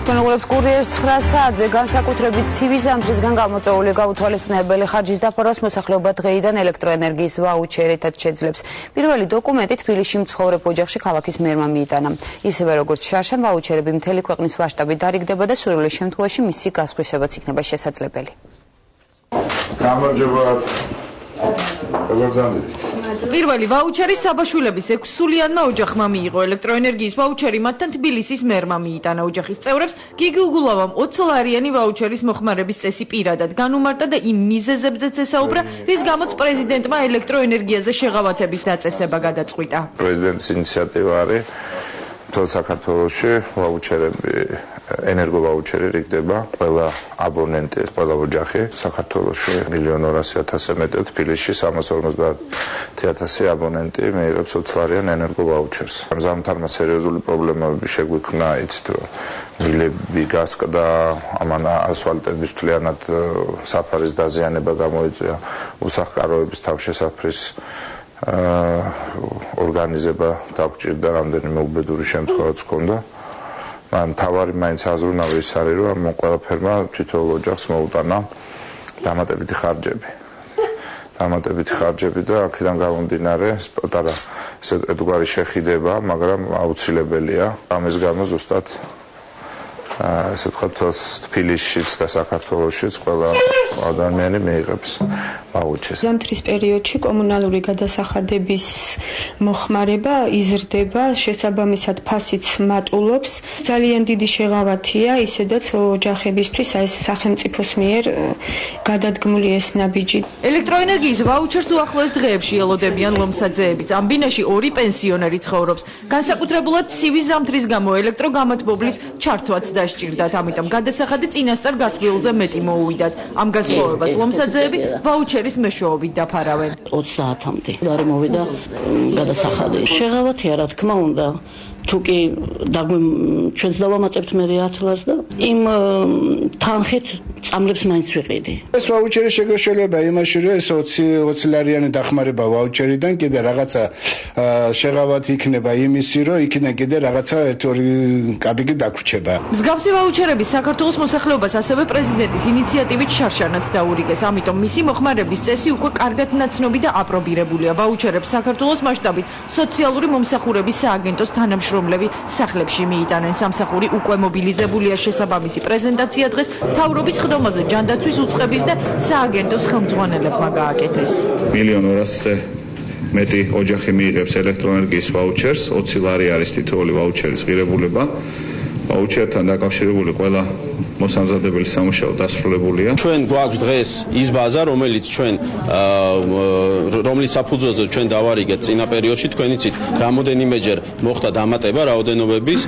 თქვენ უყურებთ კურიერს 9 საათზე განსაკუთრებით ცივი ზამთრისგან გამოწვეული გაუთვალისწინებელი ხარჯის დაფარვას მოსახლეობა დღეიდან ელექტროენერგიის ვაუჩერითაც შეძლებს. პირველი დოკუმენტი თბილისში მცხოვრებ ოჯახში ქალაქის მერმა მიიტანა. ისევე როგორც შარშან ვაუჩერები მთელი ქვეყნის მასშტაბით დარიგდება და სურვილის შემთხვევაში მისი გასხვისებაც იქნება შესაძლებელი. გამარჯობა. პირველი ვაუჩერი საბაშვილების 6 სულიანმა ოჯახმა მიიღო. ელექტროენერგიის ვაუჩერი მათთან თბილისის მერმა მიიტანა. ოჯახის წევრებს გიგი უგულავამ 20 ლარიანი ვაუჩერის მოხმარების წესი პირადად განუმარტა და იმ მიზეზებზეც ესაუბრა, რის გამოც პრეზიდენტმა ელექტროენერგიაზე შეღავათების დაწესება გადაწყვიტა. პრეზიდენტის ინიციატივა არის მთელ საქართველოში ვაუჩერები, ენერგოვაუჩერი რიგდება ყველა აბონენტი, ყველა ოჯახი საქართველოში 1,200,000-ზე მეტი, თბილისში 350,000 აბონენტი მიიღებს 20 ლარიან ენერგოვაუჩერს. ზამთარმა სერიოზული პრობლემები შეგვიქმნა, იცით რომ მილები გასკდა, ამან ასფალტების მთლიანად საფარის დაზიანება გამოიწვია, უსახკაროების თავშესაფრის ორგანიზება დაგჭირდა, რამდენიმე უბედური შემთხვევაც ჰქონდა. მთავარი მაინც აზრუნავი ის არის, რომ ამ ყველაფერმა თითოეულ ოჯახს მოუტანა დამატებითი ხარჯები და აქედან გამომდინარე პატარა ერთგვარი შეხიდება, მაგრამ აუცილებელია. ამის გამო ზუსტად ესე ვთქვათ, თბილისშიც და საქართველოშიც ყველა ადამიანი მიიღებს ვაუჩერს. ზამთრის პერიოდში კომუნალური გადასახადების მოხმარება იზრდება, შესაბამისად ფასიც მატულობს. ძალიან დიდი შეღავათია ისედაც ოჯახებისთვის ეს სახელმწიფოს მიერ გადადგმული ეს ნაბიჯი. ელექტროენერგიის ვაუჩერს უახლოეს დღეებში ელოდებიან ლომსაძეებიც. ამ ბინაში 2 პენსიონერი ცხოვრობს. განსაკუთრებულად ცივი ზამთრის გამო ელექტროგამათბობლის ჩართვაც დასჭირდათ, ამიტომ გადასახადი წინასწარ გათვლილზე მეტი მოუვიდათ. ამ განსხვავებას ლომსაძეები ვაუჩერის მეშვეობით დაფარავენ. 30-მდე არ მოვიდა გადასახადი. შეღავათია, რა თქმა უნდა. თუკი ჩვენს დავამატებთ მე 10 ლარს და იმ თანხით წამლებს მაინც ვიყიდი. ეს ვაუჩერი შეგეშველება იმაში, რომ ეს 20 ლარიანი დახმარება ვაუჩერიდან კიდე რაღაცა შეღავათი იქნება იმისი, რომ იქიდან კიდე რაღაცა 1-2 კაპიკი დაგვრჩება. მსგავსი ვაუჩერები საქართველოს მოსახლეობას ასევე პრეზიდენტის ინიციატივით შარშანაც დაურიგეს, ამიტომ მისი მოხმარების წესი უკვე კარგად ნაცნობი და აპრობირებულია. ვაუჩერებს საქართველოს მასშტაბით სოციალური მომსახურების სააგენტოს თანამშრომლები სახლებში მიიტანენ. სამსახური უკვე მობილიზებულია. შესაბამისი პრეზენტაცია დღეს მთავრობის ხდომაზე ჯანდაცვის უწყების და სააგენტოს ხელმძღვანელებმა გააკეთეს. 1,200,000-ზე მეტი ოჯახი მიიღებს ელექტროენერგიის ვაუჩერს, 20 ლარი არის თითოეული ვაუჩერის ღირებულება. ვაუჩერთან დაკავშირებული ყველა მოსამზადებელი სამუშაო დასრულებულია. ჩვენ გვაქვს დღეს ის ბაზა, რომლის საფუძველზე ჩვენ დავარიგეთ წინა პერიოდში, თქვენ იცით, რამოდენიმეჯერ მოხდა დამატება რაოდენობების,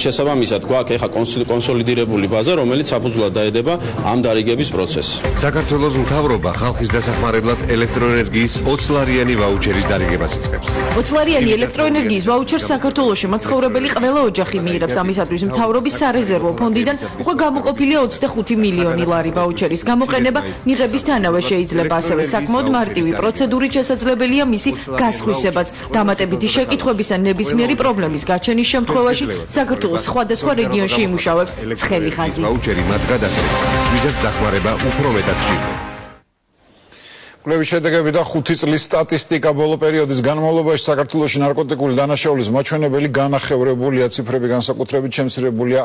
შესაბამისად გვაქვს ეხა კონსოლიდირებული ბაზა, რომელიც საფუძვლად დაედება ამ დარიგების პროცესს. საქართველოს მთავრობა ხალხის დასახმარებლად ელექტროენერგიის 20 ლარიანი ვაუჩერის დარიგებას იწყებს. 20 ლარიანი ელექტროენერგიის ვაუჩერს საქართველოში მაცხოვრებელი ყველა ოჯახი მიიღებს. ამისათვის მთავრობის სარეზერვო ფონდიდან უკვე გამოყოფილია 25 მილიონი ლარი. ვაუჩერის გამოყენება მიღებისთანავე შეიძლება, ასევე საკმაოდ მარტივი პროცედურით შესაძლებელია მისი გასხვისებაც. დამატებითი შეკითხვების ან ნებისმიერი პრობლემის გაჩენის შემთხვევაში საქართველოს სხვადასხვა რეგიონში იმუშავებს ცხელი ხაზი. ვაუჩერი მათ გადასცემს, ვისაც დახმარება უფრო მეტად სჭირდება. კვლევის შედეგები და 5 წლის სტატისტიკა. ბოლო პერიოდის განმავლობაში საქართველოში ნარკოტიკული დანაშაულის მაჩვენებელი განახევრებულია, ციფრები განსაკუთრებით შემცირებულია.